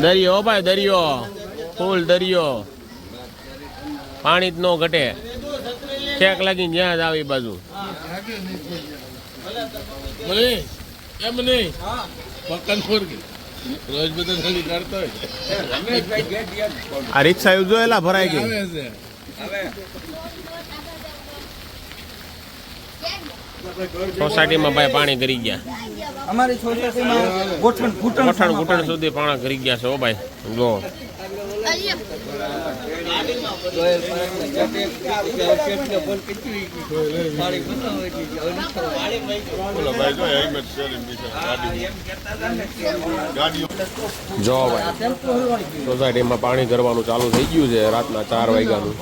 દરિયો ભાઈ દરિયો, ફૂલ દરિયો, પાણી જ ન ઘટે, ચેક લાગીને જ્યાં જ આવી બાજુ. એમ નહીં પક્કન ફોરકી રોજ બધા ખાલી કરતો હોય. આ રિક્ષા જોયેલા ભરાઈ ગઈ. સોસાયટીમાં ભાઈ પાણી કરી ગયા. અમારી સોસાયટીમાં ઘૂંટણ સુધી પાણી કરી ગયા છે. ઓ ભાઈ જો જો ભાઈ સોસાયટીમાં પાણી કરવાનું ચાલુ થઈ ગયું છે. રાતના 4 વાગ્યાનું,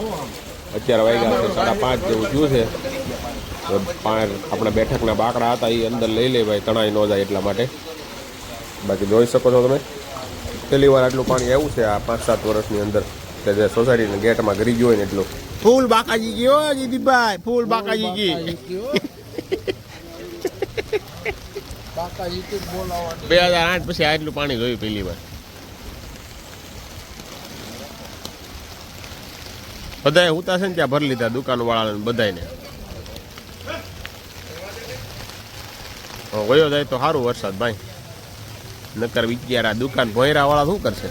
અત્યારે વાગ્યા છે 5:30 જેવું થયું છે. આપણે બેઠકના બાકડા હતા એ અંદર લઈ લે ભાઈ, તણાઈ ન જાય એટલા માટે. બાકી જોઈ શકો છો તમે, પહેલી વાર આટલું પાણી આવ્યું છે આ 5-7 વર્ષની અંદર. કે જે સોસાયટીના ગેટમાં ગરી ગયો હોય ને એટલું. ફૂલ બાકાજી ગયો જીદીભાઈ, ફૂલ બાકાજી ગઈ. 2008 પછી આટલું પાણી જોયું પહેલી વાર. બધાએ હુતા છે ને ત્યાં ભરી લીધા, દુકાન વાળાને બધાને. ગયો જાય તો સારું વરસાદ ભાઈ, નકર વિચારા દુકાન ભોયરા વાળા શું કરશે?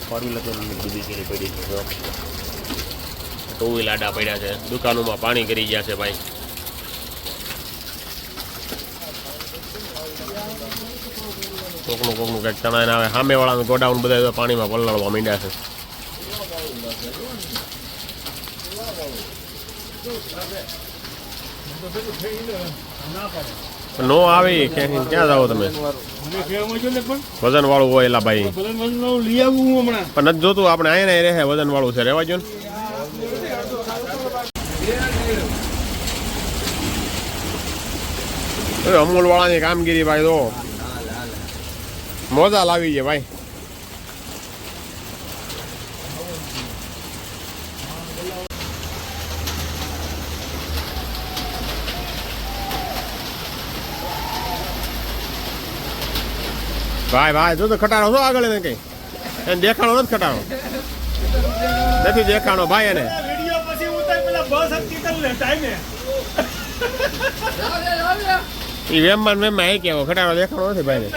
ફોર વ્હીલર પડી, ટુ વ્હીલ આડા પડ્યા છે, દુકાનોમાં પાણી કરી ગયા છે ભાઈ. કોકનું કંઈક તણાઈને આવે. સામે વાળાનું ગોડાઉન બધા પાણીમાં પલળવા માંડ્યા છે. નો આવી ક્યાં જાઓ તમે? વજન વાળું હોય એલા ભાઈ, પણ નથી જોતું. આપણે અહીંયા રહે વજન વાળું છે, રેવા જો ને. અમૂલ વાળાની કામગીરી ભાઈ તો મોજા લાવી છે ભાઈ. ભાઈ જો તો ખટારો છો આગળ એને કઈ એને દેખાણો નથી, ખટારો નથી દેખાણો ભાઈ એને. ઈ વેમમાં એ કેવો ખટારો દેખાણો નથી ભાઈ ને.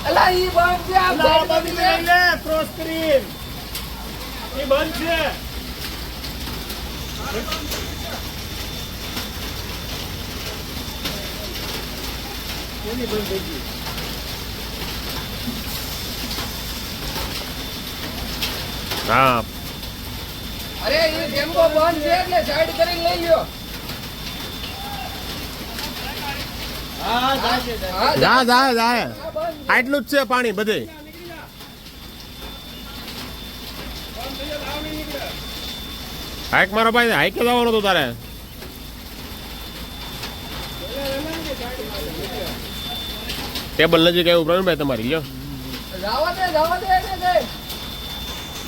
અલા ઈ બંધ છે, આ બંધ લે પ્રો સ્ક્રીન ઈ બંધ છે. કોની બંધ થઈ ગઈ? હા અરે ઈ ટેમ્પો બંધ છે એટલે સાઈડ કરીને લઈ લ્યો. જા આટલું જ છે પાણી બધે. હાઈક મારો ભાઈ, હાઈકે જવાનું હતું તારે. ટેબલ નજીક આવ્યું પ્રવીણભાઈ તમારી લ્યો. જવા દે એને દે.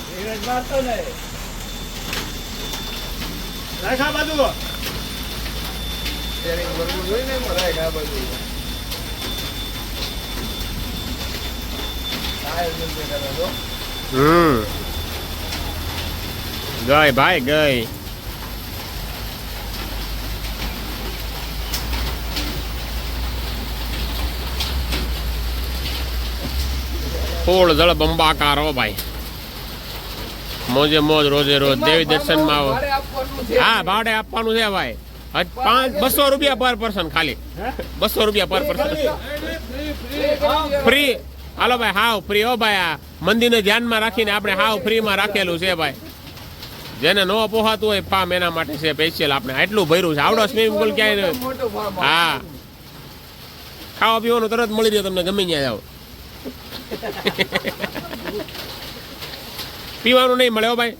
ધીરજ મારતો ને. રાખા બાજુ. સ્ટેરિંગ બરોબર જોઈ ને મરાય ગા બાજુ. ગઈ ભાઈ ગઈ. ફૂલ જળ બંબાકારો ભાઈ, મોજે મોજ રોજે રોજ દેવી દર્શન માં આવો. હા ભાડે આપવાનું છે ભાઈ, 200 રૂપિયા પર પર્સન, ખાલી 200 રૂપિયા પર પર્સન ફ્રી. હાલો ભાઈ હાવ ફ્રી. હો ભાઈ આ મંદિરને ધ્યાનમાં રાખીને આપણે હાવ ફ્રીમાં રાખેલું છે ભાઈ. જેને ન પોહાતું હોય ફાર્મ એના માટે છે સ્પેશિયલ. આપણે આટલું ભર્યું છે, આવડો સ્વિમિંગ પુલ ક્યાંય. હા ખાવા પીવાનું તરત મળી રહ્યો તમને, ગમે ત્યાં જાવ. પીવાનું નહીં મળે હો ભાઈ.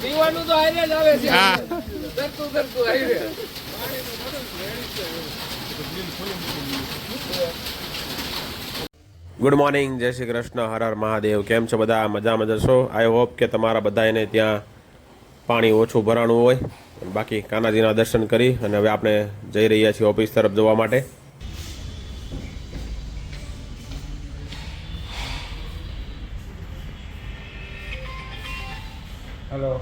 પીવાનું તો હારે જ આવે છે. હા કરતું હારે. ગુડ મોર્નિંગ, જય શ્રી કૃષ્ણ, હર હર મહાદેવ. કેમ છો બધા? મજામાં જશો. આઈ હોપ કે તમારા બધાને ત્યાં પાણી ઓછું ભરાણું હોય. બાકી કાનાજીના દર્શન કરી અને હવે આપણે જઈ રહ્યા છીએ ઓફિસ તરફ જવા માટે. હેલો.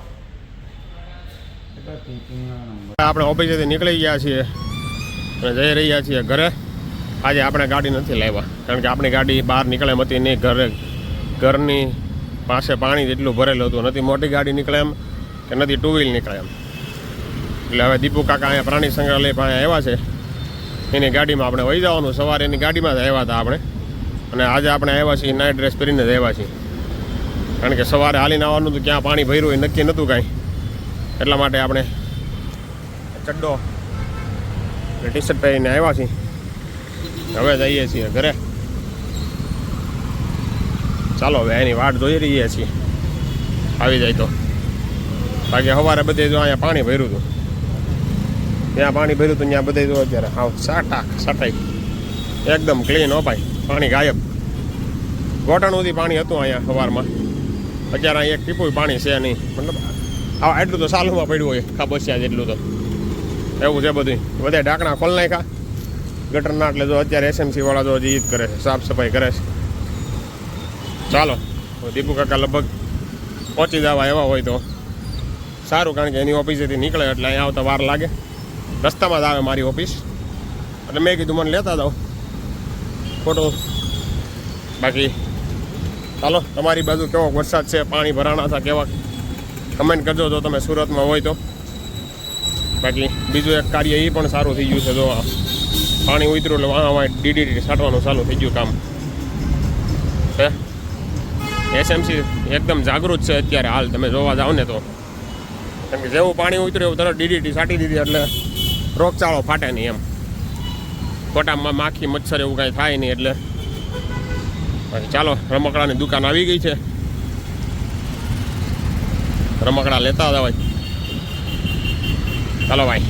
આપણે ઓફિસેથી નીકળી ગયા છીએ અને જઈ રહ્યા છીએ ઘરે. આજે આપણે ગાડી નથી લાવ્યા કારણ કે આપણી ગાડી બહાર નીકળે એમ હતી નહીં. ઘરની પાસે પાણી જેટલું ભરેલું હતું. નથી મોટી ગાડી નીકળે એમ કે નથી ટુ વ્હીલ નીકળે એમ. એટલે હવે દીપુ કાકા અહીંયા પ્રાણી સંગ્રહાલય પાસે આવ્યા છે. એની ગાડીમાં આપણે વહી જવાનું. સવારે એની ગાડીમાં જ આવ્યા હતા આપણે. અને આજે આપણે આવ્યા છીએ નાઇટ ડ્રેસ પહેરીને જ આવ્યા છીએ કારણ કે સવારે હાલીને આવવાનું તો ક્યાં પાણી ભર્યું હોય નક્કી નહોતું કાંઈ. એટલા માટે આપણે ચડ્ડો ટી શર્ટ પહેરીને આવ્યા છીએ. હવે જઈએ છીએ ઘરે. ચાલો હવે એની વાટ જોઈ રહીએ છીએ આવી જાય તો. બાકી સવારે બધે જો અહીંયા પાણી ભર્યું હતું. ત્યાં પાણી ભર્યું હતું ત્યાં બધે જો અત્યારે હાવ સાટાઈ એકદમ ક્લીન. હો ભાઈ, પાણી ગાયબ. ઘોટાણ સુધી પાણી હતું અહીંયા સવારમાં. અત્યારે અહીં એક ટીપું પાણી છે નહીં. મતલબ એટલું તો સાલુમાં પડ્યું હોય ખાબસ્યા જેટલું તો. એવું છે બધું. બધા ઢાંકણા ખોલ નાખ્યા ગટરના. એટલે જો અત્યારે એસએમસી વાળા જો હજી ઈદ કરે છે, સાફ સફાઈ કરે છે. ચાલો દીપુ કાકા લગભગ પહોંચી જવા એવા હોય તો સારું કારણ કે એની ઓફિસેથી નીકળે એટલે અહીંયા આવતા વાર લાગે. રસ્તામાં જ આવે મારી ઓફિસ એટલે મેં કીધું મને લેતા જાઓ ફોટો. બાકી ચાલો, તમારી બાજુ કેવો વરસાદ છે, પાણી ભરાણા હતા કેવા, કમેન્ટ કરજો જો તમે સુરતમાં હોય તો. બાકી બીજું એક કાર્ય એ પણ સારું થઈ ગયું છે. જો પાણી ઉતર્યું એટલે વાહ ડીડીટી છાંટવાનું ચાલુ થઈ ગયું કામ. એસએમસી એકદમ જાગૃત છે અત્યારે હાલ. તમે જોવા જાઓ ને તો કેમ કે જેવું પાણી ઉતર્યું એવું તરત ડીડીટી છાંટી દીધી એટલે રોગચાળો ફાટે નહીં એમ. ખોટામાં માખી મચ્છર એવું કાંઈ થાય નહીં એટલે. બાકી ચાલો, રમકડાની દુકાન આવી ગઈ છે. રમકડા લેતા જવાય. ચાલો ભાઈ.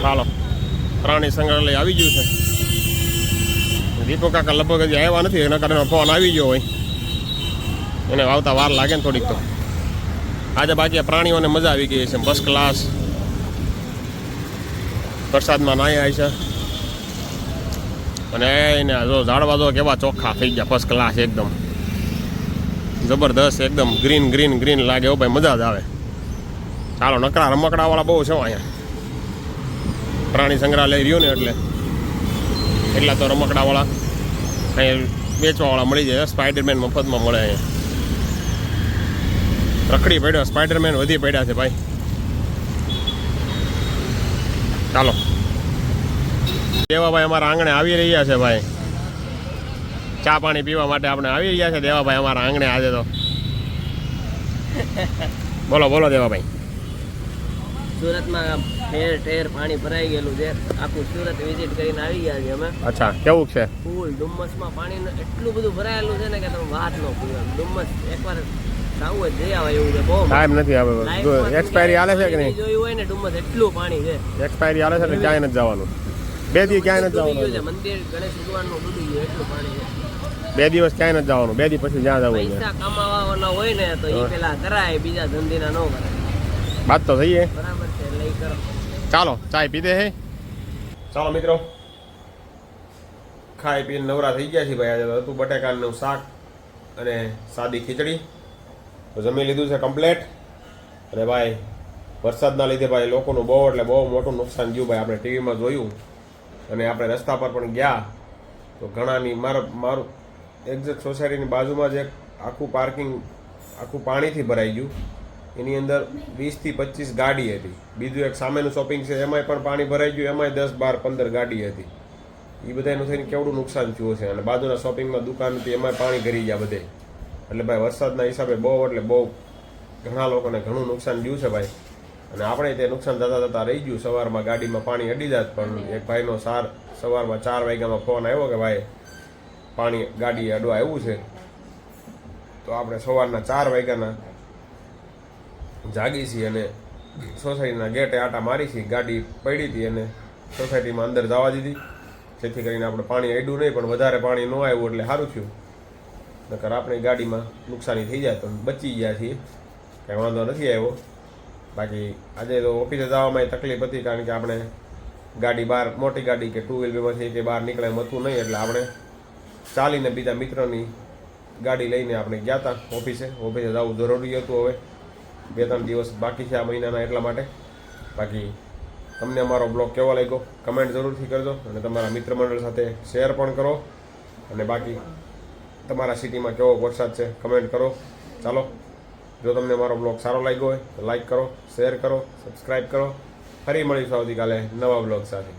ચાલો, પ્રાણી સંગ્રહાલય આવી ગયું છે. દીપુ કાકા લગભગ હજી આવ્યા નથી. એના કારણે ફોન આવી ગયો હોય. એને આવતા વાર લાગે ને થોડીક તો. આજે બાકી પ્રાણીઓને મજા આવી ગઈ છે ફર્સ્ટ ક્લાસ. વરસાદમાં નાહ્યા છે અને એને જો ઝાડવા જો કેવા ચોખ્ખા થઈ ગયા ફર્સ્ટ ક્લાસ એકદમ જબરદસ્ત. એકદમ ગ્રીન લાગે. એવું ભાઈ મજા જ આવે. ચાલો, નકરા રમકડાવાળા બહુ છે અહીંયા. પ્રાણી સંગ્રહાલય રહ્યું ને એટલે એટલા તો રમકડાવાળા અહીંયા વેચવાવાળા મળી જાય. સ્પાઈડરમેન મફતમાં મળે અહીંયા. રખડી પડ્યો સ્પાઈડરમેન વધી પડ્યા છે ભાઈ. ચાલો, દેવાભાઈ અમારા આંગણે આવી રહ્યા છે ભાઈ. ચા પાણી પીવા માટે આપણે આવી રહ્યા છે દેવાભાઈ અમારા આંગણે આજે તો. બોલો દેવાભાઈ. સુરતમાં ઠેર પાણી ભરાઈ ગયેલું છે. આખું સુરત વિઝિટ કરીને આવી ગયા છે અમે. અચ્છા, કેવું છે? ફૂલ ડુમ્મસમાં પાણી એટલું બધું ભરાયેલું છે ને કે તમે વાત ન પૂછો. ડુમ્મસ એકવાર જાવું હોય જઈ આવે એવું છે. બહુ ટાઈમ નથી આવે. એક્સપાયરી હાલે છે કે નહીં? જોયું હોય ને ડુમ્મસ એટલું પાણી છે. એક્સપાયરી હાલે છે એટલે ક્યાંય નથી જવાનું. 2 દિવસ ક્યાંય નથી જવાનું. મંદિર ગણેશ ભગવાનનું ડૂબી ગયું એટલું પાણી છે. 2 દિવસ ક્યાંય નથી જવાનું. 2 દિવસ પછી જ્યાં જવું હોય. પૈસા કમાવાના હોય ને તો એ પેલા કરાય, બીજા ધંધીના ન કરાય. વાત તો થઈએ. બરાબર છે, લઈ કરો. ચાલો, ચાય પીધે હે. ચાલો મિત્રો, ખાઈ પીને નવરા થઈ ગયા છીએ ભાઈ. આજે હતું બટેકાનું શાક અને સાદી ખીચડી તો જમી લીધું છે કમ્પ્લેટ. અને ભાઈ વરસાદના લીધે ભાઈ લોકોનું બહુ એટલે બહુ મોટું નુકસાન ગયું ભાઈ. આપણે ટીવીમાં જોયું અને આપણે રસ્તા પર પણ ગયા તો ઘણાની મારું એક્ઝેક્ટ સોસાયટીની બાજુમાં જ એક આખું પાર્કિંગ આખું પાણીથી ભરાઈ ગયું. એની અંદર 20 થી 25 ગાડી હતી. બીજું એક સામેનું શોપિંગ છે એમાંય પણ પાણી ભરાઈ ગયું. એમાંય 10, 12, 15 ગાડી હતી. એ બધાનું થઈને કેવડું નુકસાન થયું છે. અને બાજુના શોપિંગમાં દુકાન હતી એમાંય પાણી ભરી ગયા બધે. એટલે ભાઈ વરસાદના હિસાબે બહુ એટલે બહુ ઘણા લોકોને ઘણું નુકસાન ગયું છે ભાઈ. અને આપણે તે નુકસાન થતા રહી ગયું. સવારમાં ગાડીમાં પાણી અડી જાત. પણ એક ભાઈનો સવારમાં 4 વાગ્યામાં ફોન આવ્યો કે ભાઈ પાણી ગાડી અડવા આવ્યું છે. તો આપણે સવારના 4 વાગ્યાના જાગી છીએ અને સોસાયટીના ગેટે આટા મારી છીએ. ગાડી પડી હતી અને સોસાયટીમાં અંદર જવા દીધી, જેથી કરીને આપણે પાણી અડ્યું નહીં, પણ વધારે પાણી ન આવ્યું એટલે સારું થયું. નકર આપણી ગાડીમાં નુકસાની થઈ જાય, પણ બચી ગયા છીએ, કાંઈ વાંધો નથી આવ્યો. બાકી આજે તો ઓફિસે જવામાં તકલીફ હતી, કારણ કે આપણે ગાડી બહાર, મોટી ગાડી કે 2 વ્હીલરમાંથી કે બહાર નીકળે એમ હતું નહીં, એટલે આપણે ચાલીને બીજા મિત્રની ગાડી લઈને આપણે ગયા હતા ઓફિસે જવું જરૂરી હતું. હવે 2-3 દિવસ બાકી છે આ મહિનાના, એટલા માટે. બાકી તમને અમારો બ્લોગ કેવો લાગ્યો કમેન્ટ જરૂરથી કરજો, અને તમારા મિત્ર મંડળ સાથે શેર પણ કરો. અને બાકી તમારા સિટીમાં કેવો વરસાદ છે કમેન્ટ કરો. ચાલો, જો તમને મારો બ્લોગ સારો લાગ્યો હોય તો લાઈક કરો, શેર કરો, સબસ્ક્રાઈબ કરો. ફરી મળીશું આવતીકાલે નવા બ્લોગ સાથે.